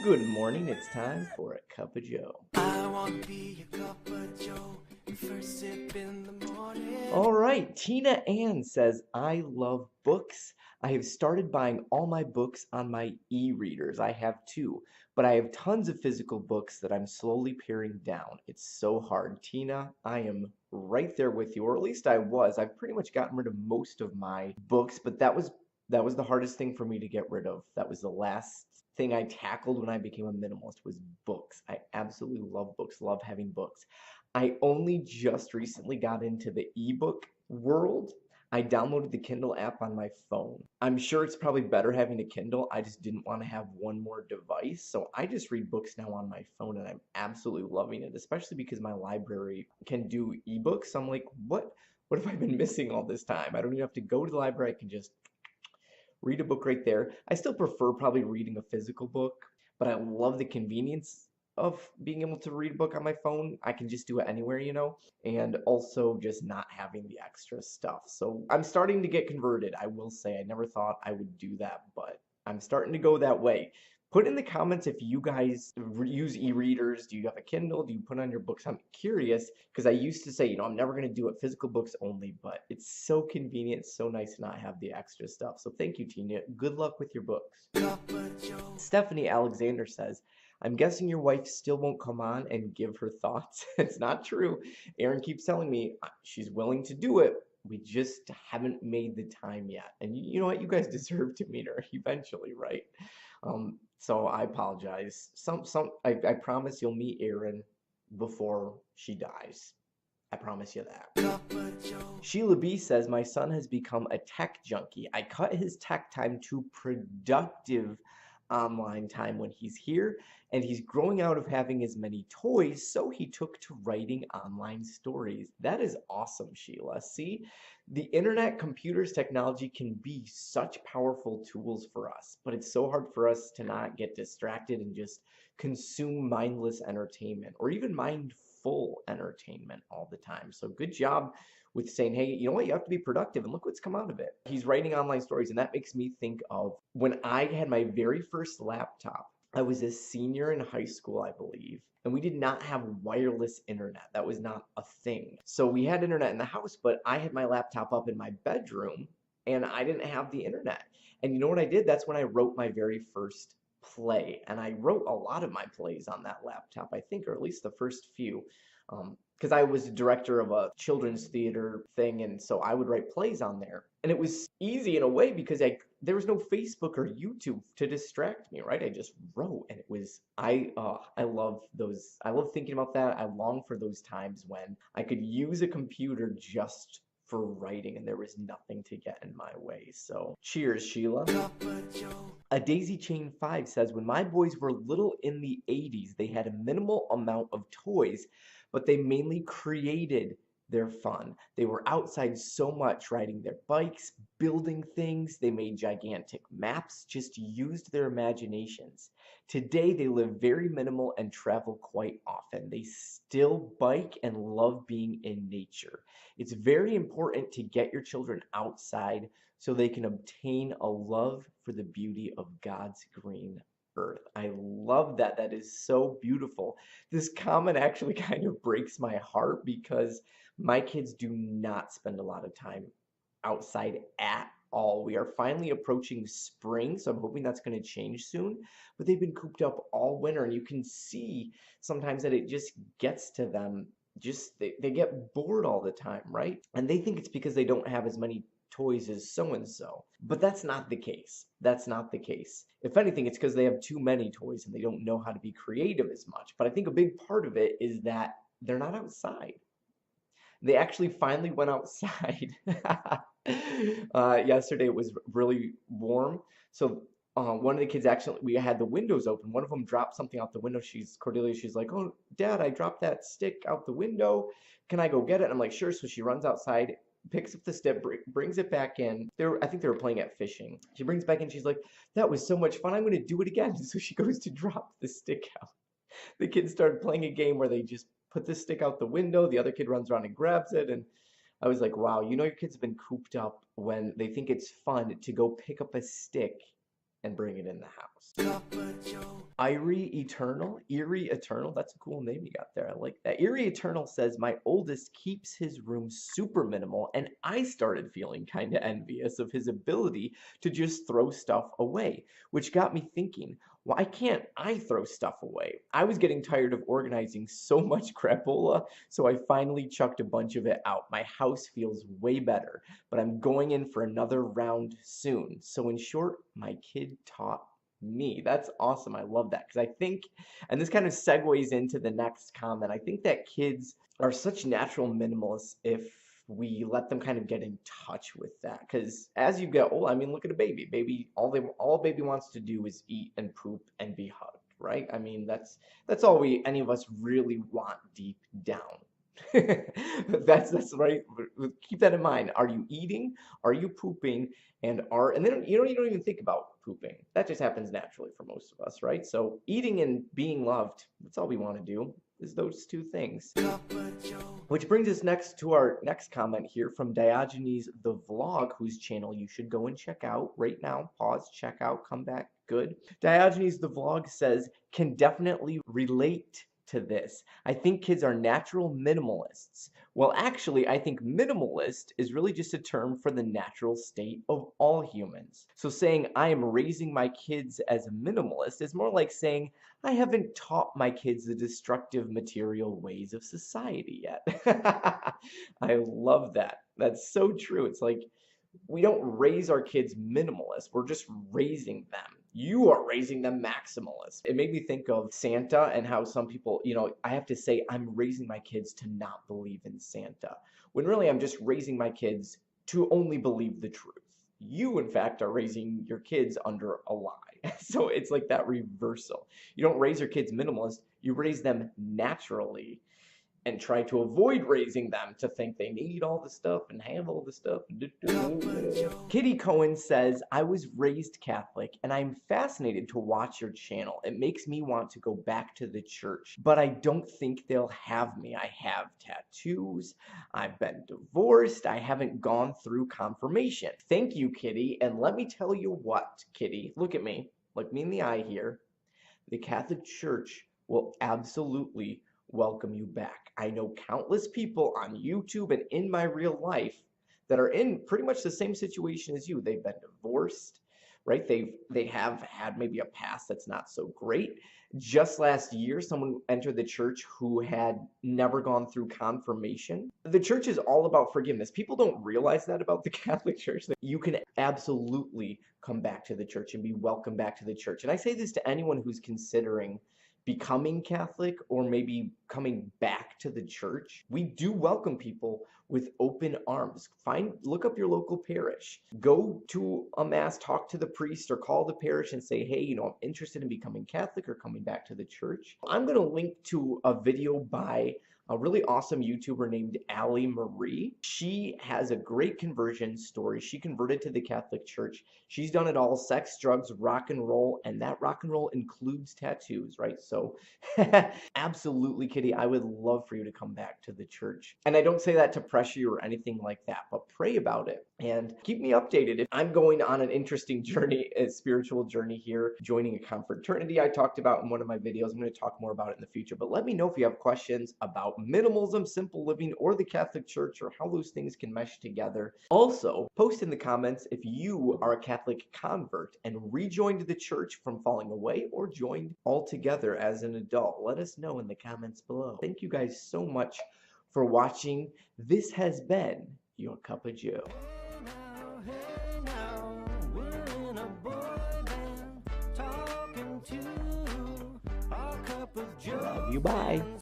Good morning, it's time for a cup of Joe. I want to be a cup of Joe, the first sip in the morning. All right, Tina Ann says, I love books. I have started buying all my books on my e-readers. I have two, but I have tons of physical books that I'm slowly paring down. It's so hard. Tina, I am right there with you, or at least I was. I've pretty much gotten rid of most of my books, but that was the hardest thing for me to get rid of. That was the last thing I tackled when I became a minimalist was books. I absolutely love books, love having books. I only just recently got into the ebook world. I downloaded the Kindle app on my phone. I'm sure it's probably better having a Kindle. I just didn't want to have one more device. So I just read books now on my phone and I'm absolutely loving it, especially because my library can do ebooks. So I'm like, what have I been missing all this time? I don't even have to go to the library. I can just read a book right there. I still prefer probably reading a physical book, but I love the convenience of being able to read a book on my phone. I can just do it anywhere, and also just not having the extra stuff. So I'm starting to get converted. I will say I never thought I would do that, but I'm starting to go that way. Put in the comments if you guys use e-readers. Do you have a Kindle? Do you put on your books? I'm curious because I used to say, I'm never going to do it physical books only, but it's so convenient, so nice to not have the extra stuff. So thank you, Tina. Good luck with your books. Cup of Joe. Stephanie Alexander says, I'm guessing your wife still won't come on and give her thoughts. It's not true. Erin keeps telling me she's willing to do it. We just haven't made the time yet. And you know what? You guys deserve to meet her eventually, right? So I apologize. I promise you'll meet Erin before she dies. I promise you that. Cup of Joe. Sheila B says, my son has become a tech junkie. I cut his tech time to productive online time when he's here, and he's growing out of having as many toys, so he took to writing online stories. That is awesome, Sheila. See, the internet, computers, technology can be such powerful tools for us, but it's so hard for us to not get distracted and just consume mindless entertainment or even mindful entertainment all the time. So good job with saying, hey, you know what, you have to be productive, and look what's come out of it. He's writing online stories, and that makes me think of when I had my very first laptop. I was a senior in high school, I believe, and we did not have wireless internet. That was not a thing. So we had internet in the house, but I had my laptop up in my bedroom, and I didn't have the internet. And you know what I did? That's when I wrote my very first play, and I wrote a lot of my plays on that laptop, I think, or at least the first few. Because I was a director of a children's theater thing, and so I would write plays on there. And it was easy in a way because there was no Facebook or YouTube to distract me, right? I just wrote, and it was I love those. I love thinking about that. I long for those times when I could use a computer just for writing and there was nothing to get in my way. So cheers, Sheila. Cup of Joe. A Daisy Chain 5 says, when my boys were little in the 80s, they had a minimal amount of toys, but they mainly created their fun. They were outside so much, riding their bikes, building things. They made gigantic maps, just used their imaginations. Today, they live very minimal and travel quite often. They still bike and love being in nature. It's very important to get your children outside so they can obtain a love for the beauty of God's green earth. I love that. That is so beautiful. This comment actually kind of breaks my heart because my kids do not spend a lot of time outside at all. We are finally approaching spring, so I'm hoping that's going to change soon. But they've been cooped up all winter, and you can see sometimes that it just gets to them. They get bored all the time, right? And they think it's because they don't have as many toys as so-and-so. But that's not the case. That's not the case. If anything, it's because they have too many toys and they don't know how to be creative as much. But I think a big part of it is that they're not outside. They actually finally went outside. Yesterday it was really warm. So one of the kids we had the windows open. One of them dropped something out the window. Cordelia, she's like, oh, Dad, I dropped that stick out the window. Can I go get it? I'm like, sure. So she runs outside, picks up the stick, brings it back in. I think they were playing at fishing. She brings it back in. She's like, that was so much fun. I'm going to do it again. So she goes to drop the stick out. The kids started playing a game where they just put the stick out the window. The other kid runs around and grabs it. And I was like, wow, your kids have been cooped up when they think it's fun to go pick up a stick and bring it in the house. Cup of Joe. Eerie Eternal, that's a cool name you got there. I like that. Eerie Eternal says, my oldest keeps his room super minimal, and I started feeling kind of envious of his ability to just throw stuff away, which got me thinking, why can't I throw stuff away? I was getting tired of organizing so much crapola, so I finally chucked a bunch of it out. My house feels way better, but I'm going in for another round soon. So in short, my kid taught me. That's awesome. I love that because I think, and this kind of segues into the next comment, I think that kids are such natural minimalists if we let them kind of get in touch with that. Because as you get old, I mean, look at a baby. Baby, all baby wants to do is eat and poop and be hugged, right? I mean, that's all any of us really want deep down. That's right. Keep that in mind. Are you eating? Are you pooping? And then you don't even think about pooping. That just happens naturally for most of us, right? So eating and being loved, that's all we want to do, is those two things. Which brings us next to our next comment here from Diogenes the Vlog, whose channel you should go and check out right now. Pause, check out, come back. Good. Diogenes the Vlog says, can definitely relate to this. I think kids are natural minimalists. Well, actually, I think minimalist is really just a term for the natural state of all humans. So saying I am raising my kids as a minimalist is more like saying I haven't taught my kids the destructive material ways of society yet. I love that. That's so true. It's like we don't raise our kids minimalist. We're just raising them. You are raising them maximalist. It made me think of Santa and how some people, I have to say I'm raising my kids to not believe in Santa, when really I'm just raising my kids to only believe the truth. You, in fact, are raising your kids under a lie. So it's like that reversal. You don't raise your kids minimalist, you raise them naturally and try to avoid raising them to think they need all the stuff and have all the stuff. Kitty Cohen says, I was raised Catholic and I'm fascinated to watch your channel. It makes me want to go back to the church, but I don't think they'll have me. I have tattoos, I've been divorced, I haven't gone through confirmation. Thank you, Kitty, and let me tell you what, Kitty, look at me, look me in the eye here. The Catholic Church will absolutely welcome you back. I know countless people on YouTube and in my real life that are in pretty much the same situation as you. They've been divorced, right? They have had maybe a past that's not so great. Just last year, someone entered the church who had never gone through confirmation. The church is all about forgiveness. People don't realize that about the Catholic Church, that you can absolutely come back to the church and be welcomed back to the church. And I say this to anyone who's considering becoming Catholic or maybe coming back to the church. We do welcome people with open arms. Look up your local parish. Go to a mass, talk to the priest, or call the parish and say, hey, I'm interested in becoming Catholic or coming back to the church. I'm going to link to a video by a really awesome YouTuber named Allie Marie. She has a great conversion story. She converted to the Catholic Church. She's done it all: sex, drugs, rock and roll, and that rock and roll includes tattoos, right? So absolutely, Kitty, I would love for you to come back to the church. And I don't say that to pressure you or anything like that, but pray about it and keep me updated. I'm going on an interesting journey, a spiritual journey here, joining a confraternity I talked about in one of my videos. I'm going to talk more about it in the future, but let me know if you have questions about minimalism, simple living, or the Catholic Church, or how those things can mesh together. Also, post in the comments if you are a Catholic convert and rejoined the church from falling away or joined altogether as an adult. Let us know in the comments below. Thank you guys so much for watching. This has been your Cup of Joe. Hey now, we're in a boy band, talking to our cup of joe. Love you, bye.